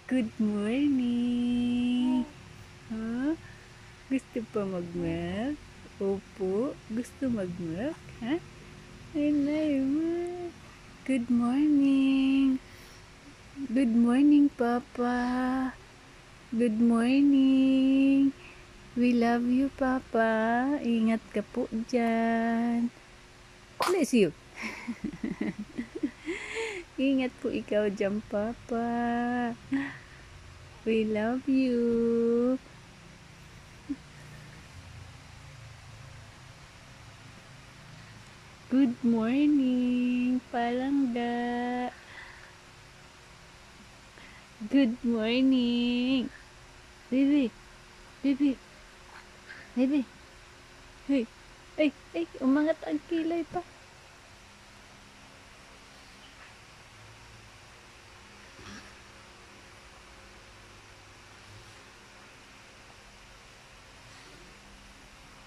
Good morning. Huh? Gusto pa mag-milk? Opo. Gusto mag-milk? Ha? Ay, naman. Good morning. Good morning, Papa. Good morning. We love you, Papa. Ingat ka po dyan. Bless you. Ingat po ikaw dyan, Papa. We love you. Good morning, Palangga. Good morning. Baby. Baby. Baby. Hey. Ay, umangat ang kilay pa.